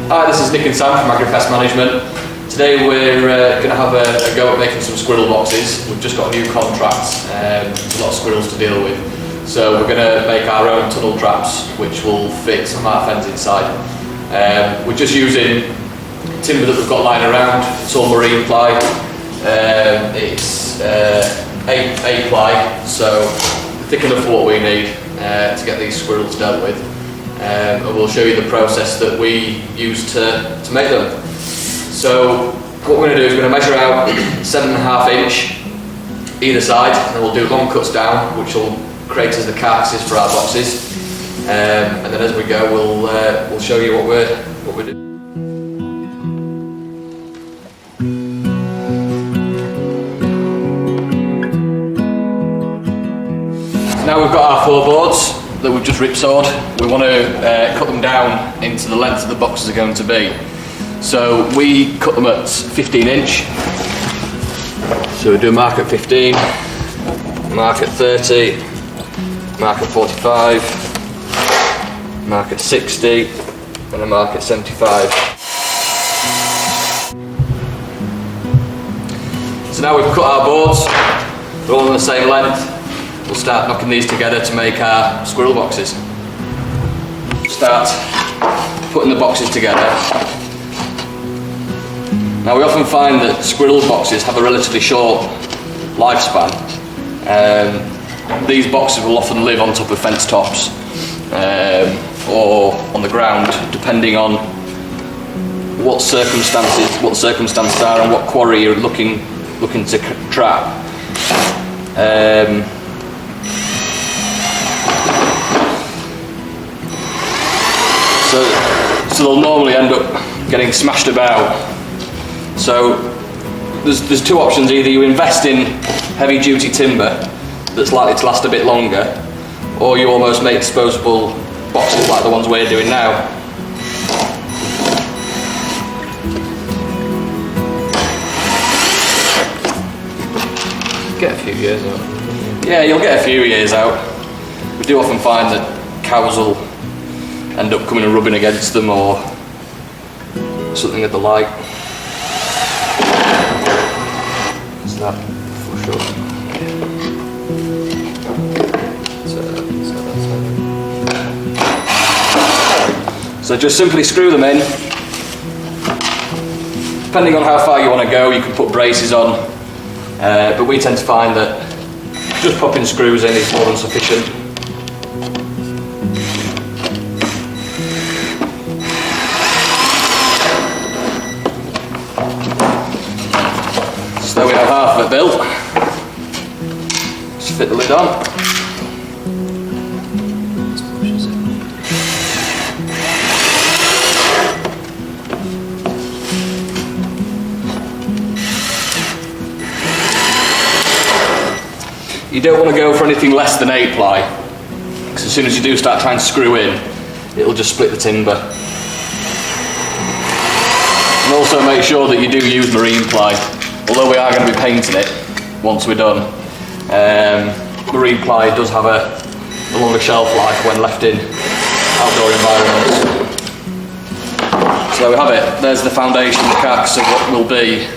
Hi, this is Nick and Sam from AgriPest Management. Today we're going to have a go at making some squirrel boxes. We've just got a new contract, there's a lot of squirrels to deal with. So we're going to make our own tunnel traps which will fit some half ends inside. We're just using timber that we've got lying around. It's all marine ply. It's 8 ply, so thick enough for what we need to get these squirrels dealt with. And we'll show you the process that we use to make them. So what we're going to do is we're going to measure out 7.5 inch either side, and we'll do long cuts down, which will create as the carcasses for our boxes. And then as we go, we'll show you what we're doing. Now we've got our 4 boards that we've just ripsawed. We want to cut them down into the length that the boxes are going to be. So we cut them at 15 inch. So we do a mark at 15, mark at 30, mark at 45, mark at 60, and a mark at 75. So now we've cut our boards, they're all on the same length. We'll start knocking these together to make our squirrel boxes. Start putting the boxes together. Now we often find that squirrel boxes have a relatively short lifespan. These boxes will often live on top of fence tops or on the ground, depending on what circumstances are and what quarry you're looking to trap. So they'll normally end up getting smashed about. So there's 2 options: either you invest in heavy duty timber that's likely to last a bit longer, or you almost make disposable boxes like the ones we're doing now. Get a few years out. Yeah, you'll get a few years out. We do often find that cows will end up coming and rubbing against them or something of the like. Is that for sure? So just simply screw them in. Depending on how far you want to go, you can put braces on, but we tend to find that just popping screws in is more than sufficient. So we have half of it built. Just fit the lid on. You don't want to go for anything less than 8 ply, because as soon as you do start trying to screw in, it'll just split the timber. And also make sure that you do use marine ply. Although we are going to be painting it once we're done, marine ply does have a longer shelf life when left in outdoor environments. So there we have it. There's the foundation, the carcass of what will be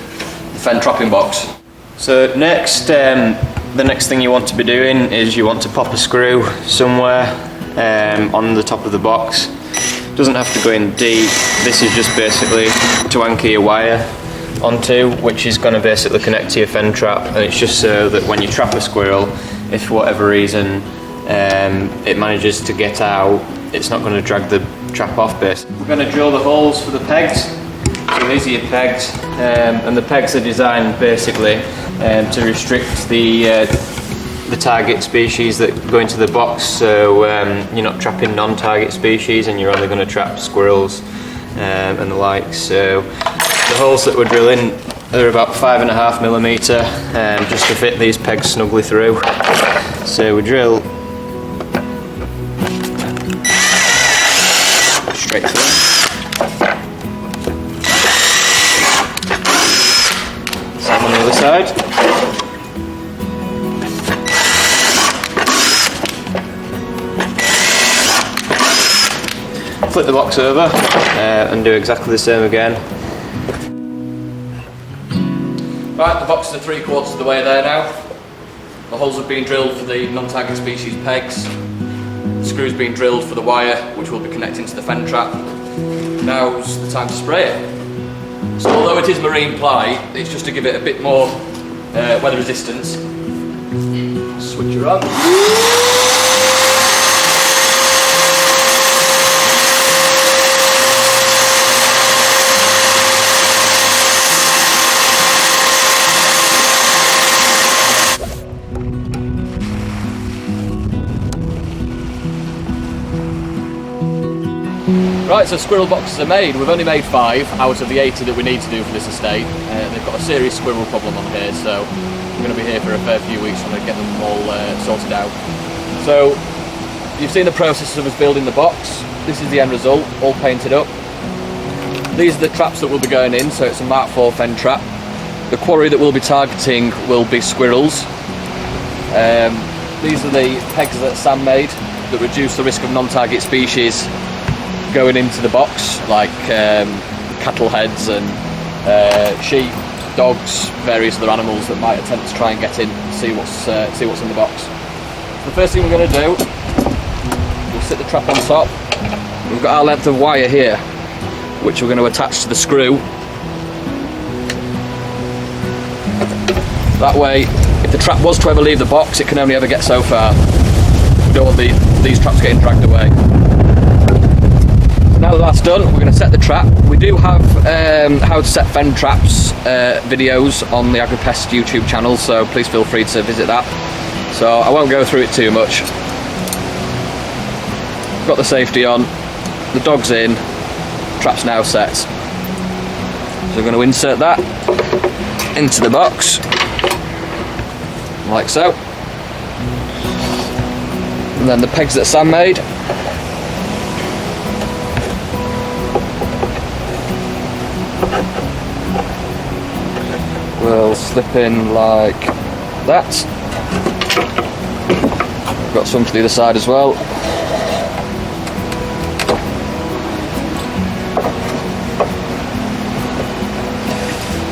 the fen trapping box. So next, the next thing you want to be doing is you want to pop a screw somewhere on the top of the box. Doesn't have to go in deep. This is just basically to anchor your wire onto, which is going to basically connect to your fen trap, and it's just so that when you trap a squirrel, if for whatever reason it manages to get out, it's not going to drag the trap off basically. We're going to drill the holes for the pegs. So these are your pegs, and the pegs are designed basically to restrict the target species that go into the box, so you're not trapping non-target species and you're only going to trap squirrels and the like. So the holes that we're drilling are about 5.5mm, just to fit these pegs snugly through. So we drill straight through. Same on the other side. flip the box over and do exactly the same again. Right, the boxes are 3/4 of the way there now. The holes have been drilled for the non-target species pegs. The screw's been drilled for the wire, which will be connecting to the fen trap. Now's the time to spray it. So although it is marine ply, it's just to give it a bit more weather resistance. Switch her on. Right, so squirrel boxes are made. We've only made 5 out of the 80 that we need to do for this estate. They've got a serious squirrel problem on here, so we're going to be here for a fair few weeks trying to get them all sorted out. So you've seen the process of us building the box. This is the end result, all painted up. These are the traps that will be going in, so it's a Mark 4 fen trap. The quarry that we'll be targeting will be squirrels. These are the pegs that Sam made that reduce the risk of non-target species going into the box, like cattle heads and sheep, dogs, various other animals that might attempt to try and get in, see what's in the box. The first thing we're going to do, we'll sit the trap on top. We've got our length of wire here, which we're going to attach to the screw. That way, if the trap was to ever leave the box, it can only ever get so far. We don't want these traps getting dragged away. Now that that's done, we're going to set the trap. We do have how to set fen traps videos on the AgriPest YouTube channel, so please feel free to visit that. So I won't go through it too much. Got the safety on, the dog's in, trap's now set. So we're going to insert that into the box, like so. And then the pegs that Sam made, will slip in like that. Got some to the other side as well.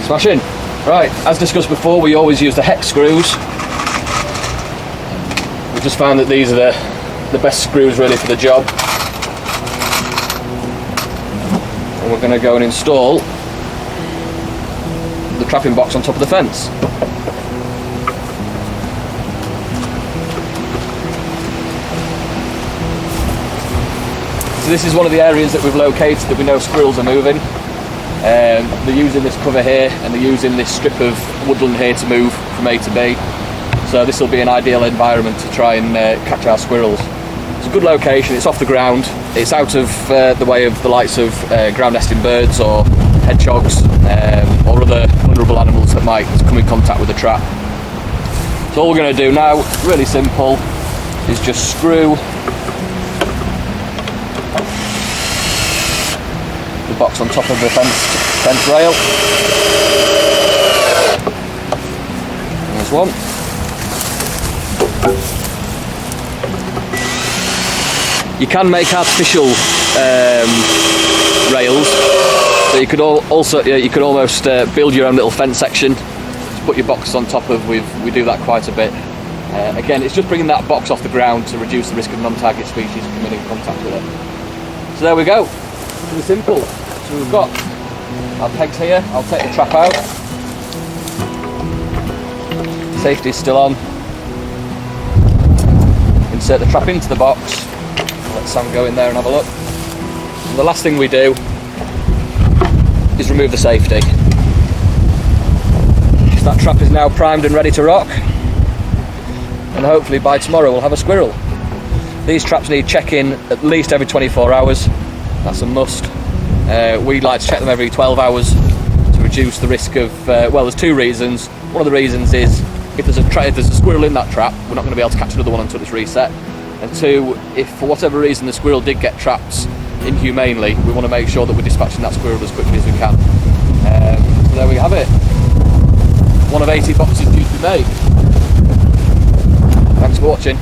Smashing. Right, as discussed before, we always use the hex screws. We've just found that these are the best screws really for the job. And we're going to go and install the trapping box on top of the fence. So this is one of the areas that we've located that we know squirrels are moving. They're using this cover here and they're using this strip of woodland here to move from A to B. So this will be an ideal environment to try and catch our squirrels. It's a good location, it's off the ground, it's out of the way of the likes of ground nesting birds or hedgehogs or other vulnerable animals that might come in contact with the trap. So all we're going to do now, really simple, is just screw the box on top of the fence rail. There's one. You can make artificial rails, but you could you could almost build your own little fence section to put your boxes on top of. We do that quite a bit. Again, it's just bringing that box off the ground to reduce the risk of non-target species coming in contact with it. So there we go. Pretty simple. So we've got our pegs here. I'll take the trap out. Safety is still on. Insert the trap into the box. Let Sam go in there and have a look. And the last thing we do is remove the safety. So that trap is now primed and ready to rock. And hopefully by tomorrow we'll have a squirrel. These traps need check-in at least every 24 hours. That's a must. We like to check them every 12 hours to reduce the risk of, well, there's 2 reasons. One of the reasons is if there's a squirrel in that trap, we're not going to be able to catch another one until it's reset. And 2, if for whatever reason the squirrel did get trapped inhumanely, we want to make sure that we're dispatching that squirrel as quickly as we can. So there we have it. One of 80 boxes due to be made. Thanks for watching.